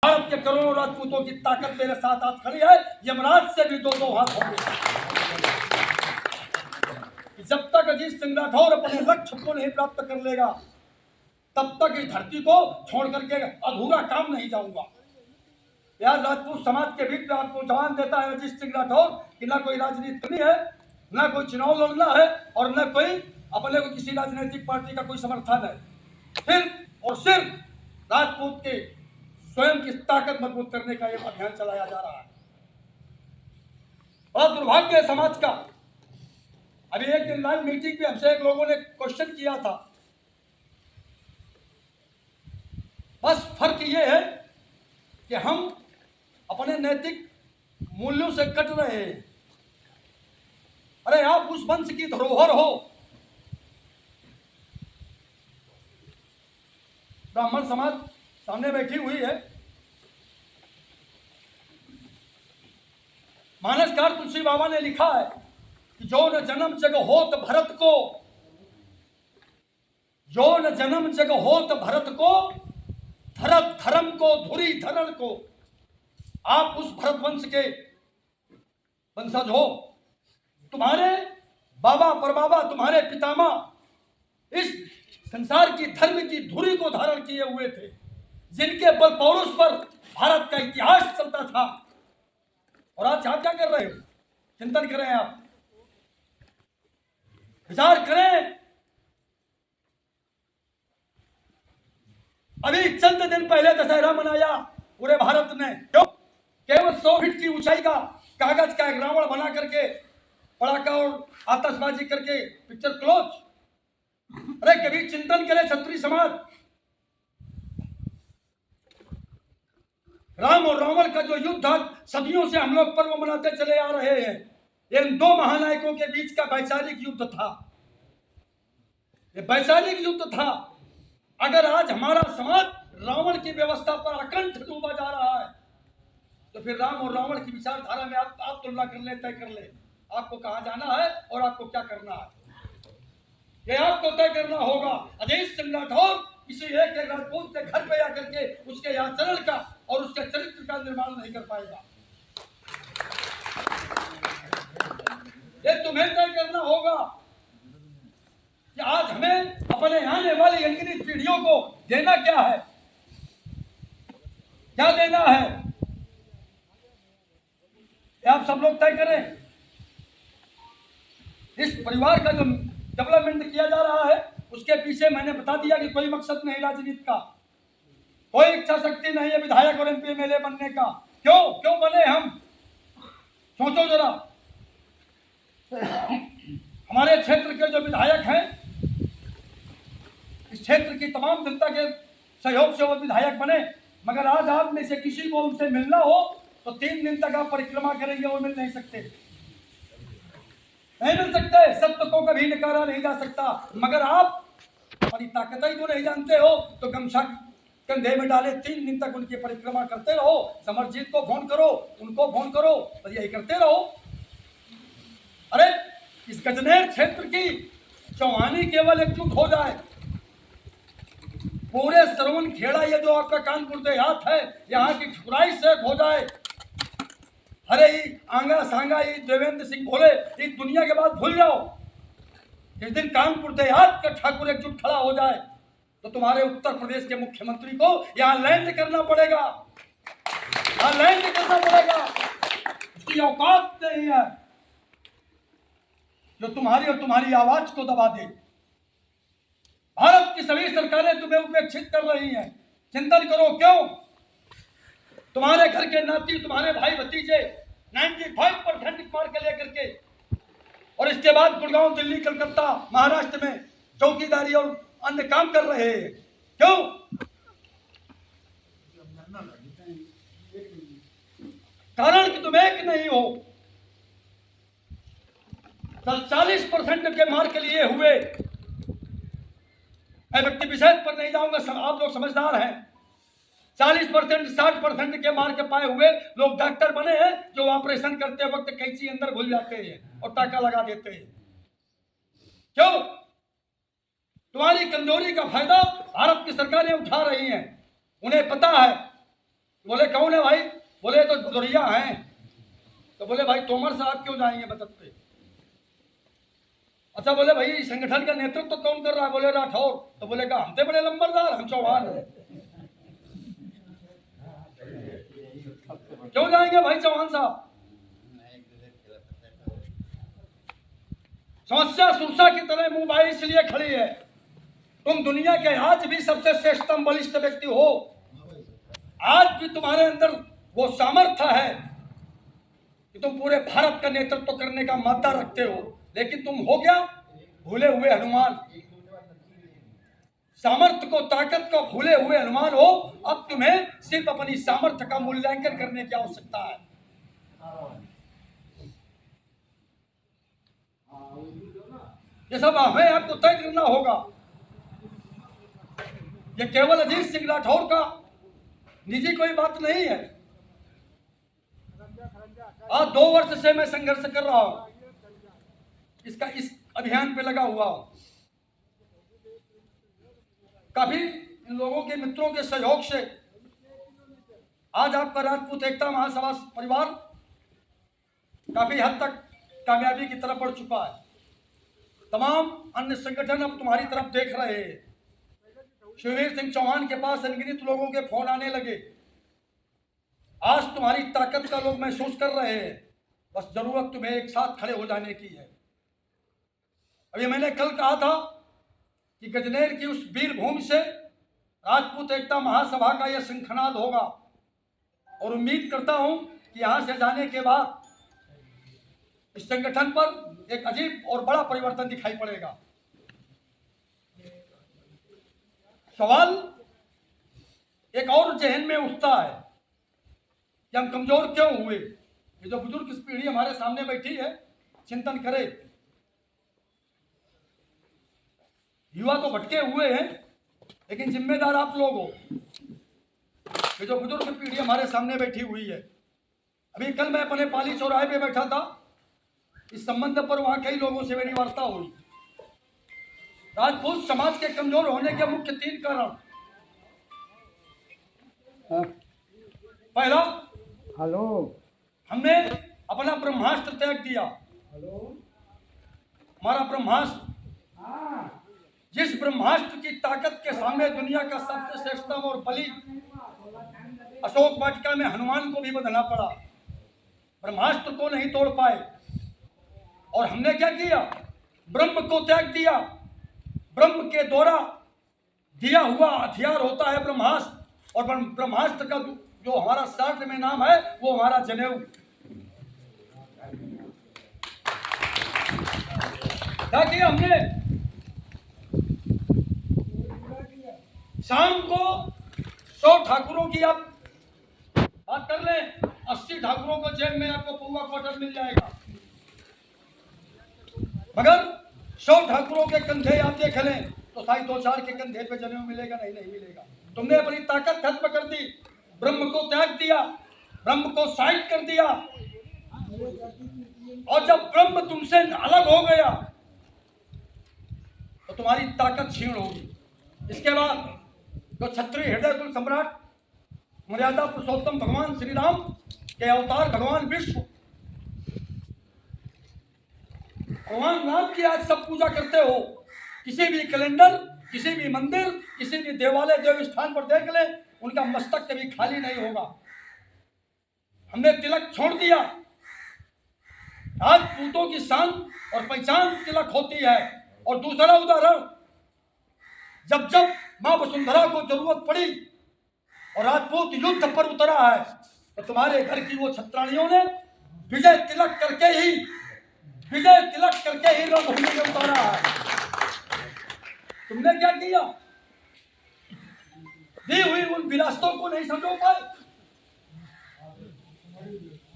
भारत के करोड़ों राजपूतों की ताकत मेरे साथ हाथ खड़ी है। यमराज से भी दो दो हाथ होंगे। जब तक अजीत सिंह राठौर अपने लक्ष्य को नहीं प्राप्त कर लेगा, तब तक इस धरती को छोड़ करके अधूरा काम नहीं जाऊंगा। यार, राजपूत समाज के बीच में आपको जवान देता है अजीत सिंह राठौर कि ना कोई राजनीति करनी है, ना कोई चुनाव लड़ना है, और न कोई अपने को किसी राजनीतिक पार्टी का कोई समर्थन है। सिर्फ और सिर्फ राजपूत के स्वयं की ताकत मजबूत करने का एक अभियान चलाया जा रहा है। और दुर्भाग्य है समाज का। अभी एक दिन लाइव मीटिंग में हमसे एक लोगों ने क्वेश्चन किया था। बस फर्क ये है कि हम अपने नैतिक मूल्यों से कट रहे हैं। अरे आप उस वंश की धरोहर हो। ब्राह्मण समाज सामने बैठी हुई है। मानसकार तुलसी बाबा ने लिखा है कि जो न जन्म जग होत भरत को, जो न जन्म जग होत भरत को, धरत धर्म को धुरी धरण को। आप उस भरत वंश के वंशज हो। तुम्हारे बाबा परबाबा, तुम्हारे पितामह इस संसार की धर्म की धुरी को धारण किए हुए थे, जिनके बल पौरुष पर भारत का इतिहास चलता था। और आज आप क्या कर रहे हो? चिंतन करें, आप विचार करें। अभी चंद दिन पहले दशहरा मनाया पूरे भारत ने। क्यों? केवल 100 फीट की ऊंचाई का कागज का एक रावण बना करके पटाखा और आतशबाजी करके पिक्चर क्लोज। अरे कभी चिंतन करे क्षत्रिय समाज। राम और रावण का जो युद्ध सदियों से हम लोग पर्व मनाते चले आ रहे हैं, इन दो महानायकों के बीच का वैचारिक युद्ध था। ये वैचारिक युद्ध था। अगर आज हमारा समाज रावण की व्यवस्था पर अकंठ डूबा जा रहा है, तो फिर राम और रावण की विचारधारा में आप तुलना कर ले, तय कर ले आपको कहां जाना है और आपको क्या करना है। ये आपको तय करना होगा। अजीत सिंह राठौर किसी एक राजपूत के घर पे आकर के उसके आचरण का और उसके चरित्र का निर्माण नहीं कर पाएगा। ये तुम्हें तय करना होगा कि आज हमें अपने आने वाली अनगिनत पीढ़ियों को देना क्या है, क्या देना है। आप सब लोग तय करें। इस परिवार का जो डेवलपमेंट किया जा रहा है, उसके पीछे मैंने बता दिया कि कोई मकसद नहीं राजनीति का, कोई इच्छा शक्ति नहीं है विधायक और एमपी एमएलए बनने का। क्यों बने हम? सोचो जरा। हमारे क्षेत्र के जो विधायक हैं, इस क्षेत्र की तमाम जनता के सहयोग से वो विधायक बने, मगर आज आप में से किसी को उनसे मिलना हो तो 3 दिन तक आप परिक्रमा करेंगे, वो मिल नहीं सकते, नहीं मिल सकते। सत्य को कभी नकारा नहीं जा सकता। मगर आप अपनी ताकत ही को नहीं जानते हो तो गमछा कंधे में डाले 3 दिन तक उनकी परिक्रमा करते रहो। समरजीत को फोन करो, उनको फोन करो, और यही करते रहो। अरे इस गजनेर क्षेत्र की चौहानी केवल एकजुट हो जाए, पूरे सरवन खेड़ा, ये जो आपका कानपुर देहात है, यहाँ की ठुराई से हो जाए। अरे ये आंगा सांगा, ये देवेंद्र सिंह भोले, ये दुनिया के बाद भूल जाओ। जिस दिन कानपुर देहात का ठाकुर एकजुट खड़ा हो जाए तो तुम्हारे उत्तर प्रदेश के मुख्यमंत्री को यहाँ लैंड करना पड़ेगा, यहाँ लैंड करना पड़ेगा। उसकी औकात नहीं है जो तुम्हारी और तुम्हारी आवाज को दबा दे। भारत की सभी सरकारें तुम्हें उपेक्षित कर रही हैं। चिंतन करो क्यों? तुम्हारे घर के नाती, तुम्हारे भाई भतीजे 95% मार्क लेकर के, और इसके बाद गुड़गांव, दिल्ली, कलकत्ता, महाराष्ट्र में चौकीदारी और अन्य काम कर रहे हैं। क्यों? कारण कि तुम एक नहीं हो। 40% के मार्क लिए हुए, मैं व्यक्ति विशेष पर नहीं जाऊंगा, आप लोग समझदार हैं। 40% 60% के मार्क पाए हुए लोग डॉक्टर बने हैं, जो ऑपरेशन करते वक्त कैंची अंदर भूल जाते हैं और टाका लगा देते हैं। क्यों? तुम्हारी कमजोरी का फायदा भारत की सरकारें उठा रही हैं। उन्हें पता है बोले कौन है भाई? बोले ये तो भदौरिया हैं। तो बोले भाई तोमर साहब क्यों जाएंगे मदद पे? अच्छा बोले भाई संगठन का नेतृत्व तो कौन कर रहा है? बोले राठौर। तो बोले कहा हम थे बड़े लंबरदार, हम चौहान हैं। क्यों जाएंगे भाई चौहान साहब? समस्या सुरसा की तरह मुंबई इसलिए खड़ी है, तुम दुनिया के आज भी सबसे श्रेष्ठतम बलिष्ठ व्यक्ति हो, आज भी तुम्हारे अंदर वो सामर्थ्य है कि तुम पूरे भारत का नेतृत्व करने का मादा रखते हो, लेकिन तुम हो गया भूले हुए हनुमान। सामर्थ्य को, ताकत को भूले हुए हनुमान हो। अब तुम्हें सिर्फ अपनी सामर्थ्य का मूल्यांकन करने की आवश्यकता है। ये सब हमें आपको तय करना होगा। ये केवल अजीत सिंह राठौर का निजी कोई बात नहीं है। आज 2 वर्ष से मैं संघर्ष कर रहा हूं, इस अभियान पे लगा हुआ हूं। काफी इन लोगों के मित्रों के सहयोग से आज आपका राजपूत एकता महासभा परिवार काफी हद तक कामयाबी की तरफ बढ़ चुका है। तमाम अन्य संगठन अब तुम्हारी तरफ देख रहे हैं। शिववीर सिंह चौहान के पास अनगिनत लोगों के फोन आने लगे। आज तुम्हारी ताकत का लोग महसूस कर रहे हैं, बस जरूरत तुम्हें एक साथ खड़े हो जाने की है। अभी मैंने कल कहा था कि गजनेर की उस वीर भूमि से राजपूत एकता महासभा का यह शंखनाद होगा, और उम्मीद करता हूं कि यहां से जाने के बाद इस संगठन पर एक अजीब और बड़ा परिवर्तन दिखाई पड़ेगा। सवाल एक और जहन में उठता है कि हम कमजोर क्यों हुए। ये जो बुजुर्ग पीढ़ी हमारे सामने बैठी है, चिंतन करे। युवा तो भटके हुए हैं, लेकिन जिम्मेदार आप लोग हो। ये जो बुजुर्ग पीढ़ी हमारे सामने बैठी हुई है, अभी कल मैं अपने पाली चौराहे पे बैठा था, इस संबंध पर वहां कई लोगों से मेरी वार्ता हुई। राजपूत समाज के कमजोर होने के मुख्य 3 कारण। पहला, हेलो, हमने अपना ब्रह्मास्त्र त्याग दिया। हमारा ब्रह्मास्त्र, जिस ब्रह्मास्त्र की ताकत के सामने दुनिया का सबसे श्रेष्ठतम और बलि अशोक वाटिका में हनुमान को भी बंधना पड़ा, ब्रह्मास्त्र को नहीं तोड़ पाए। और हमने क्या किया? ब्रह्म को त्याग दिया। ब्रह्म के द्वारा दिया हुआ हथियार होता है ब्रह्मास्त्र, और ब्रह्मास्त्र का जो हमारा शास्त्र में नाम है वो हमारा जनेऊ। क्या किया हमने? शाम को 100 ठाकुरों की आप बात कर लें, 80 ठाकुरों को जेब में आपको पूरा क्वार्टर मिल जाएगा। मगर 100 ठाकुरों के कंधे आप देख लें तो शायद 2-4 के कंधे पे जनेऊ मिलेगा, नहीं मिलेगा। तुमने अपनी ताकत खत्म कर दी, ब्रह्म को त्याग दिया, ब्रह्म को साइड कर दिया। और जब ब्रह्म तुमसे अलग हो गया तो तुम्हारी ताकत क्षीण होगी। इसके बाद जो क्षत्रिय हृदय कुल सम्राट मर्यादा पुरुषोत्तम भगवान श्री राम के अवतार भगवान विष्णु, भगवान राम की आज सब पूजा करते हो। किसी भी कैलेंडर, किसी भी मंदिर, किसी भी देवालय देव स्थान पर देख ले, उनका मस्तक कभी खाली नहीं होगा। हमने तिलक छोड़ दिया। राजपूतों की शान और पहचान तिलक होती है। और दूसरा उदाहरण, जब जब मां वसुंधरा को जरूरत पड़ी और राजपूत युद्ध पर उतरा है, तो तुम्हारे घर की वो छत्राणियों ने विजय तिलक करके ही रणभूमि में उतारा है। तुमने क्या किया? दी हुई उन विरासतों को नहीं संजो पाए,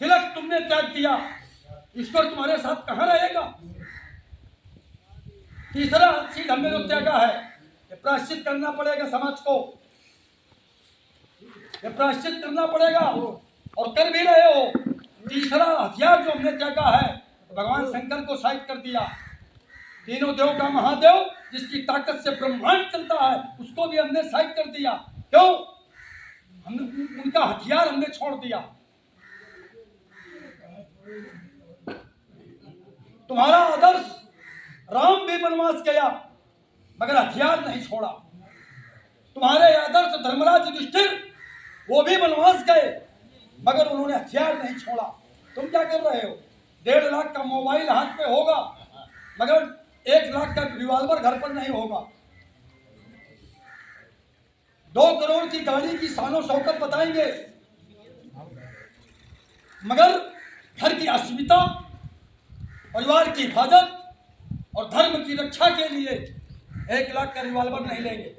तिलक तुमने त्याग दिया। ईश्वर तुम्हारे साथ कहां रहेगा? तीसरा चीज हमने जो त्यागा है, ये प्रायश्चित करना पड़ेगा समाज को, ये प्रायश्चित करना पड़ेगा, और कर भी रहे हो। तीसरा हथियार जो हमने त्यागा है, भगवान शंकर को साइड कर दिया। तीनों देव का महादेव, जिसकी ताकत से ब्रह्मांड चलता है, उसको भी हमने साइड कर दिया। क्यों? हमने उनका हथियार हमने छोड़ दिया। तुम्हारा आदर्श राम भी वनवास गया मगर हथियार नहीं छोड़ा। तुम्हारे आदर्श धर्मराज युधिष्ठिर वो भी वनवास गए मगर उन्होंने हथियार नहीं छोड़ा। तुम क्या कर रहे हो? 1.5 लाख का मोबाइल हाथ में होगा मगर 1 लाख का रिवॉल्वर घर पर नहीं होगा। 2 करोड़ की गाड़ी की शानो शौकत बताएंगे मगर घर की अस्मिता, परिवार की हिफाजत और धर्म की रक्षा के लिए 1 लाख का रिवॉल्वर नहीं लेंगे।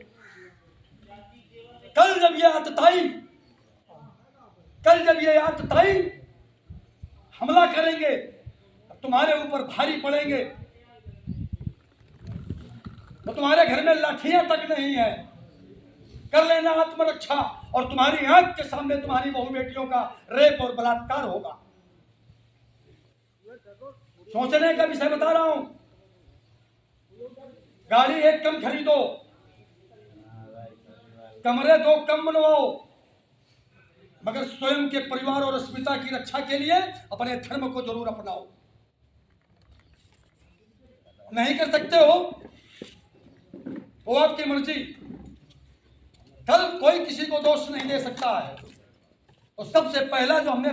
कल जब ये आतताई हमला करेंगे तुम्हारे ऊपर भारी पड़ेंगे तो तुम्हारे घर में लाठियां तक नहीं है। कर लेना आत्मरक्षा और तुम्हारी आंख के सामने तुम्हारी बहु बेटियों का रेप और बलात्कार होगा। सोचने का विषय बता रहा हूं। गाड़ी 1 कम खरीदो, कमरे 2 कम बनवाओ मगर स्वयं के परिवार और अस्मिता की रक्षा के लिए अपने धर्म को जरूर अपनाओ। नहीं कर सकते हो वो आपकी मर्जी। कल कोई किसी को दोष नहीं दे सकता है। और सबसे पहला जो हमने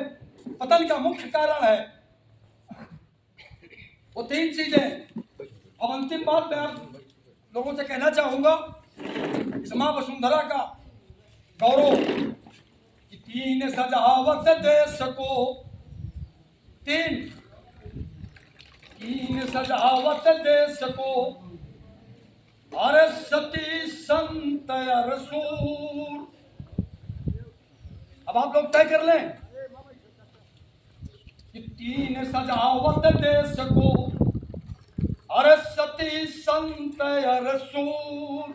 पतन का मुख्य कारण है वो 3 चीजें। अब अंतिम बात मैं आप लोगों से कहना चाहूंगा, इस मां वसुंधरा का गौरव कि 3 सजावट देश को, 3 सजावट देश को, अरे सती संत रसूल। अब आप लोग तय कर लें कि 3 सजावट देश को, अरे सती संत रसूल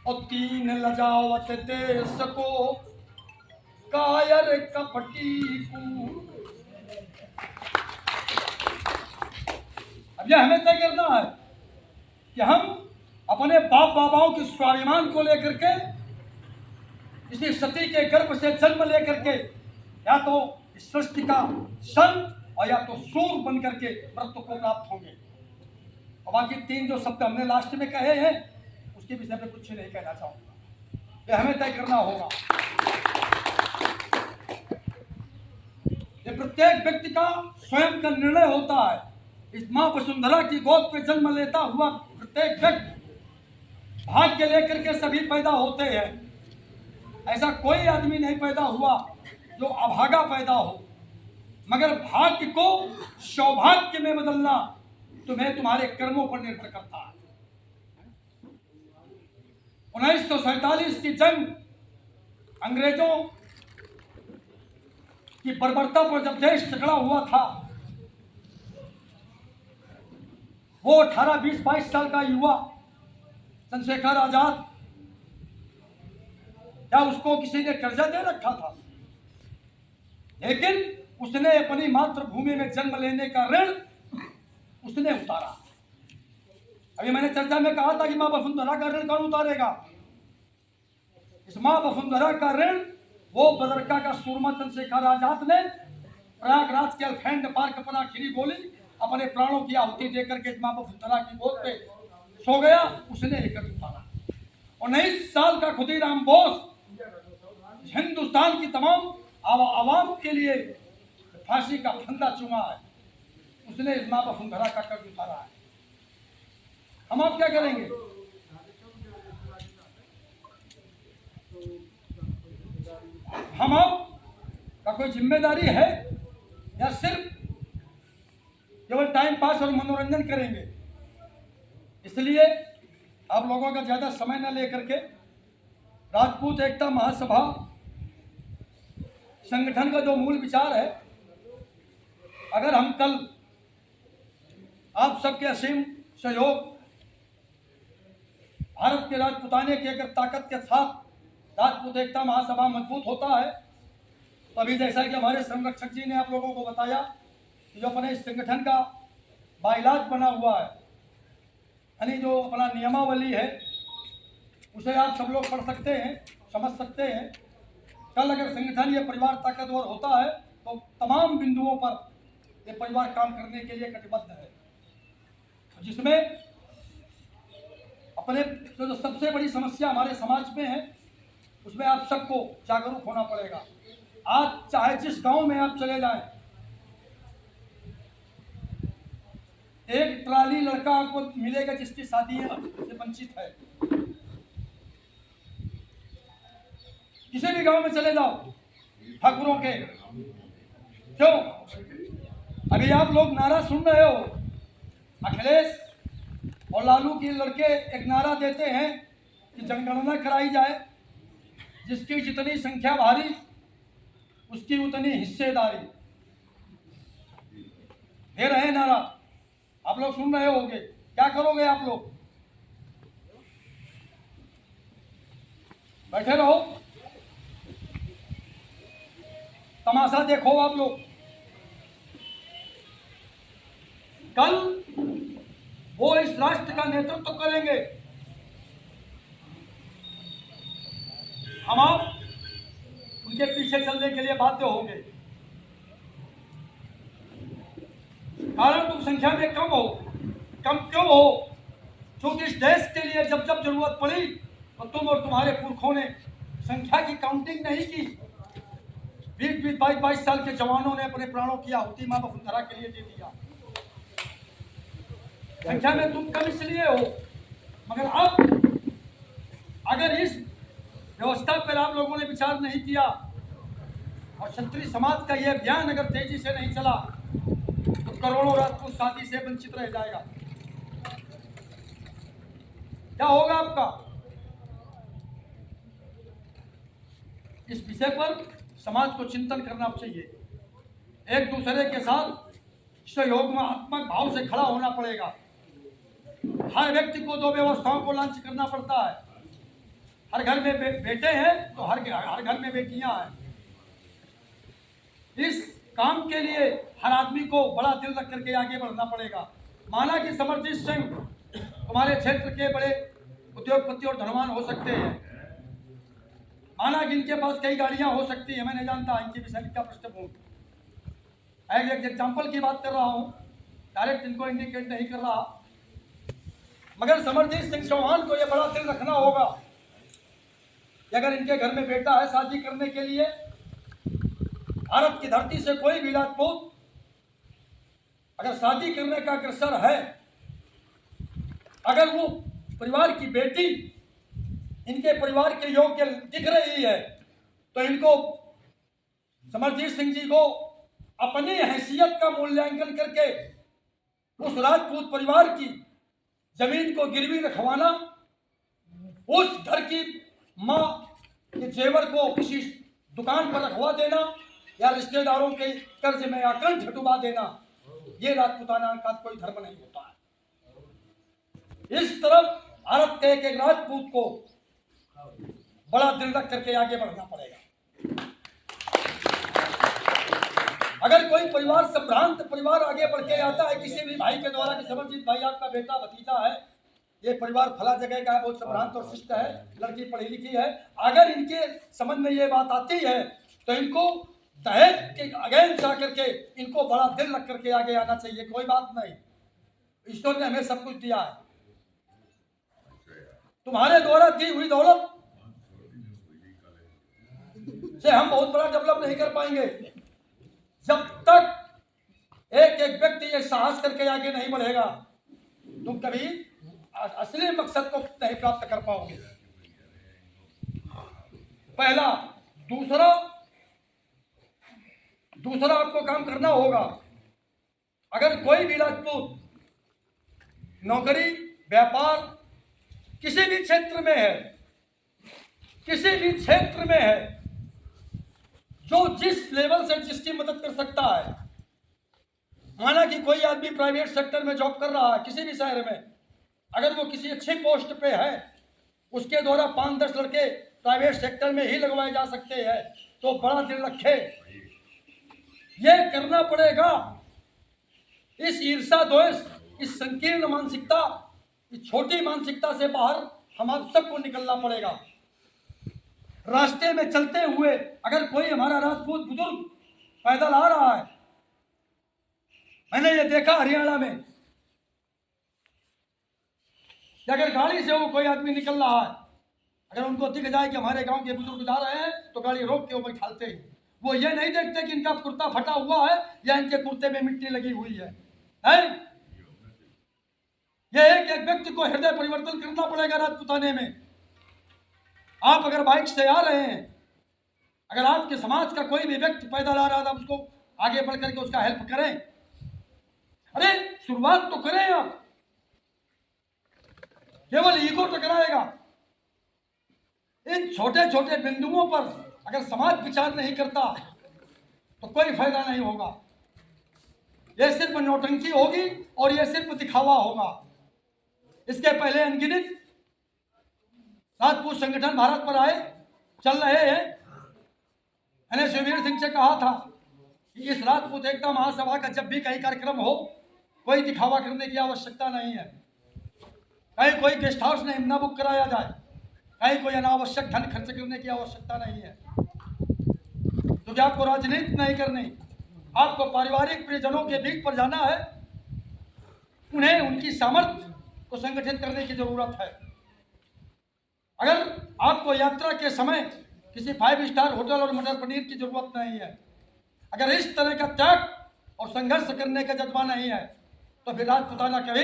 और 3 लजावत देश को, कायर कपटी कूल। अब यह हमें तय करना है कि हम अपने बाप बाबाओं के स्वाभिमान को लेकर के, इसी सती के गर्भ से जन्म लेकर के या तो इस सृष्टि का संत और या तो सूर बन करके मृत्यु को प्राप्त होंगे। और बाकी 3 जो शब्द हमने लास्ट में कहे हैं उसके विषय में कुछ नहीं कहना चाहूंगा। यह हमें तय करना होगा। ये प्रत्येक व्यक्ति का स्वयं का निर्णय होता है। इस मां वसुंधरा की गोद पे जन्म लेता हुआ प्रत्येक व्यक्ति भाग्य लेकर के सभी पैदा होते हैं। ऐसा कोई आदमी नहीं पैदा हुआ जो अभागा पैदा हो, मगर भाग्य को सौभाग्य में बदलना तुम्हें तुम्हारे कर्मों पर निर्भर करता है। 1947 की जंग अंग्रेजों की बर्बरता पर जब देश टकरा हुआ था, वो 18, 20, 22 साल का युवा चंद्रशेखर आजाद, क्या उसको किसी ने कर्जा दे रखा था? लेकिन उसने अपनी मातृभूमि में जन्म लेने का ऋण उसने उतारा। अभी मैंने चर्चा में कहा था कि मां वसुंधरा का ऋण कौन उतारेगा? इस मां वसुंधरा का ऋण वो बदरका का सूरमा चंद्रशेखर आजाद ने प्रयागराज के एलिफेंट पार्क पर आखिरी गोली अपने प्राणों की आहुति देकर के इस मां वसुंधरा की गोद पे सो गया, उसने एक उतारा। 19 साल का खुदीराम बोस हिंदुस्तान की तमाम आवाम के लिए फांसी का फंदा चुमा है, उसने इस मां वसुंधरा का कर्ज उतारा है। हम आप क्या करेंगे? हम आप का कोई जिम्मेदारी है या सिर्फ केवल टाइम पास और मनोरंजन करेंगे? इसलिए आप लोगों का ज्यादा समय न लेकर के राजपूत एकता महासभा संगठन का जो मूल विचार है, अगर हम कल आप सबके असीम सहयोग, भारत के राजपूताने की अगर ताकत के साथ राजपूत एकता महासभा मजबूत होता है, तो अभी जैसा कि हमारे संरक्षक जी ने आप लोगों को बताया कि जो अपने इस संगठन का बाइलाज बना हुआ है, यानी जो अपना नियमावली है, उसे आप सब लोग पढ़ सकते हैं। समझ सकते हैं। कल अगर संगठन या परिवार ताकतवर होता है तो तमाम बिंदुओं पर ये परिवार काम करने के लिए कटिबद्ध है, जिसमें अपने जो सबसे बड़ी समस्या हमारे समाज में है उसमें आप सबको जागरूक होना पड़ेगा। आज चाहे जिस गांव में आप चले जाएं, एक ट्राली लड़का आपको मिलेगा जिसकी शादी से वंचित है। किसी भी गांव में चले जाओ ठाकुरों के, क्यों? अभी आप लोग नारा सुन रहे हो, अखिलेश और लालू के लड़के एक नारा देते हैं कि जनगणना कराई जाए, जिसकी जितनी संख्या भारी उसकी उतनी हिस्सेदारी, दे रहे नारा। आप लोग सुन रहे होंगे, क्या करोगे आप लोग? बैठे रहो, तमाशा देखो आप लोग। कल वो इस राष्ट्र का नेतृत्व तो करेंगे, हम आप उनके पीछे चलने के लिए बाध्य होंगे। कारण तुम संख्या में कम हो। कम क्यों हो? क्योंकि इस देश के लिए जब जब जरूरत पड़ी तो तुम और तुम्हारे पुरखों ने संख्या की काउंटिंग नहीं की। 20-20, 22-22 साल के जवानों ने अपने प्राणों की आहुति मां वसुंधरा के लिए दे दिया। संख्या में तुम कम इसलिए हो, मगर अब अगर इस व्यवस्था पर आप लोगों ने विचार नहीं किया और क्षत्रिय समाज का यह अभियान अगर तेजी से नहीं चला तो करोड़ों राजपूत शादी से वंचित रह जाएगा। क्या होगा आपका? इस विषय पर समाज को चिंतन करना चाहिए। एक दूसरे के साथ सहयोगात्मक भाव से खड़ा होना पड़ेगा। हर व्यक्ति को दो व्यवस्थाओं को लॉन्च करना पड़ता है। हर घर में बेटे हैं तो हर घर में बेटियां हैं। इस काम के लिए हर आदमी को बड़ा दिल रख करके आगे बढ़ना पड़ेगा। माना कि समरजीत सिंह तुम्हारे क्षेत्र के बड़े उद्योगपति और धनवान हो सकते हैं, माना कि इनके पास कई गाड़ियां हो सकती है, मैं नहीं जानता इनकी विषय का पृष्ठभूमि। एक एग्जाम्पल की बात कर रहा हूं, डायरेक्ट इनको इंडिकेट नहीं कर रहा, मगर समरजीत सिंह चौहान को यह बड़ा दिल रखना होगा कि अगर इनके घर में बेटा है शादी करने के लिए, भारत की धरती से कोई भी राजपूत अगर शादी करने का अग्रसर है, अगर वो परिवार की बेटी इनके परिवार के योग्य दिख रही है तो इनको समरजीत सिंह जी को अपनी हैसियत का मूल्यांकन करके उस राजपूत परिवार की जमीन को गिरवी रखवाना, उस घर की मां के जेवर को किसी दुकान पर रखवा देना या रिश्तेदारों के कर्ज में आकंठ डुबा देना, ये राजपूताना का कोई धर्म नहीं होता है। इस तरफ भारत के एक राजपूत को बड़ा दिल रख करके आगे बढ़ना पड़ेगा। अगर कोई परिवार संभ्रांत परिवार आगे बढ़ के आता है किसी भी भाई के द्वारा कि समरजीत भाई आपका बेटा भतीजा है, ये परिवार फला जगह का है, बहुत संभ्रांत और शिष्ट है, लड़की पढ़ी लिखी है, अगर इनके समझ में ये बात आती है तो इनको दहेज के अगेंस्ट जाकर के इनको बड़ा दिल रख करके आगे आना चाहिए। कोई बात नहीं, ईश्वर ने हमें सब कुछ दिया है। तुम्हारे द्वारा दी हुई दौलत से हम बहुत बड़ा डेवलप नहीं कर पाएंगे जब तक एक एक व्यक्ति ये साहस करके आगे नहीं बढ़ेगा। तुम कभी असली मकसद को नहीं प्राप्त कर पाओगे। पहला। दूसरा आपको काम करना होगा, अगर कोई भी राजपूत नौकरी व्यापार किसी भी क्षेत्र में है, जो जिस लेवल से जिसकी मदद कर सकता है, माना कि कोई आदमी प्राइवेट सेक्टर में जॉब कर रहा है किसी भी शहर में, अगर वो किसी अच्छे पोस्ट पे है, उसके द्वारा 5-10 लड़के प्राइवेट सेक्टर में ही लगवाए जा सकते हैं, तो बड़ा दिल रखे, ये करना पड़ेगा। इस ईर्षा द्वेष, इस संकीर्ण मानसिकता, इस छोटी मानसिकता से बाहर हम आप सबको निकलना पड़ेगा। रास्ते में चलते हुए अगर कोई हमारा राजपूत बुजुर्ग पैदल आ रहा है, मैंने ये देखा हरियाणा में कि अगर गाड़ी से वो कोई आदमी निकल रहा है, अगर उनको दिख जाए कि हमारे गांव के बुजुर्ग जा रहे हैं तो गाड़ी रोक के वो बैठाते हैं। वो ये नहीं देखते कि इनका कुर्ता फटा हुआ है या इनके कुर्ते में मिट्टी लगी हुई है। ये एक एक व्यक्ति को हृदय परिवर्तन करना पड़ेगा राजपूताने में। आप अगर बाइक से आ रहे हैं, अगर आपके समाज का कोई भी व्यक्ति पैदल आ रहा था, उसको आगे बढ़ करके उसका हेल्प करें। अरे शुरुआत तो करें आप, केवल ईगो टकराएगा। इन छोटे छोटे बिंदुओं पर अगर समाज विचार नहीं करता तो कोई फायदा नहीं होगा। यह सिर्फ नौटंकी होगी और यह सिर्फ दिखावा होगा। इसके पहले अनगिनत राजपूत संगठन भारत पर आए, चल रहे हैं। मैंने शिववीर सिंह से कहा था कि इस राजपूत एकता महासभा का जब भी कहीं कार्यक्रम हो, कोई दिखावा करने की आवश्यकता नहीं है। कहीं कोई गेस्ट हाउस नहीं न बुक कराया जाए, कहीं कोई अनावश्यक धन खर्च करने की आवश्यकता नहीं है, क्योंकि आपको राजनीति नहीं करनी। आपको पारिवारिक प्रियजनों के बीच पर जाना है, उन्हें उनकी सामर्थ्य को संगठित करने की जरूरत है। अगर आपको यात्रा के समय किसी 5 स्टार होटल और मटर पनीर की जरूरत नहीं है, अगर इस तरह का त्याग और संघर्ष करने का जज्बा नहीं है, तो फिर राजपूताना कभी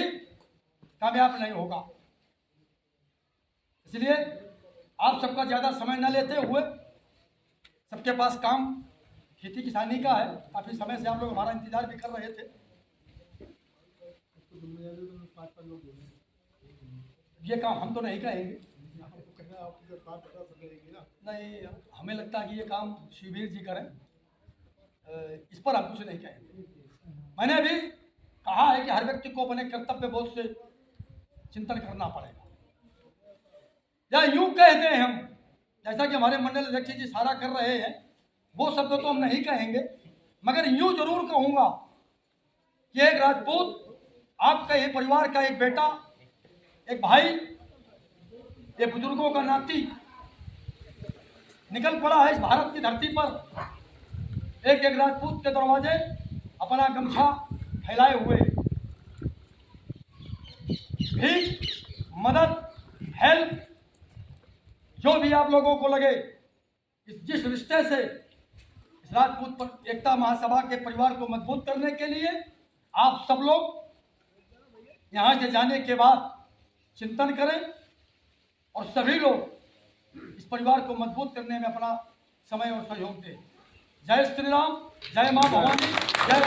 कामयाब नहीं होगा। इसलिए आप सबका ज्यादा समय न लेते हुए, सबके पास काम खेती किसानी का है, काफी समय से आप लोग हमारा इंतजार भी कर रहे थे। ये काम हम तो नहीं कहेंगे, नहीं, हमें लगता है कि ये काम शिववीर जी करें, इस पर हम कुछ नहीं कहेंगे। मैंने भी कहा है कि हर व्यक्ति को अपने कर्तव्य बोध से चिंतन करना पड़ेगा। या यूं कह दें हम, जैसा कि हमारे मंडल अध्यक्ष जी इशारा कर रहे हैं, वो शब्द तो हम नहीं कहेंगे, मगर यूं जरूर कहूंगा कि एक राजपूत, आपका ये परिवार का एक बेटा, एक भाई, ये बुजुर्गों का नाती निकल पड़ा है इस भारत की धरती पर। एक एक राजपूत के दरवाजे अपना गमछा फैलाए हुए, भीख, मदद, हेल्प, जो भी आप लोगों को लगे, जिस रिश्ते से इस राजपूत एकता महासभा के परिवार को मजबूत करने के लिए आप सब लोग यहाँ से जाने के बाद चिंतन करें और सभी लोग इस परिवार को मजबूत करने में अपना समय और सहयोग दें। जय श्री राम, जय मां भवानी, जय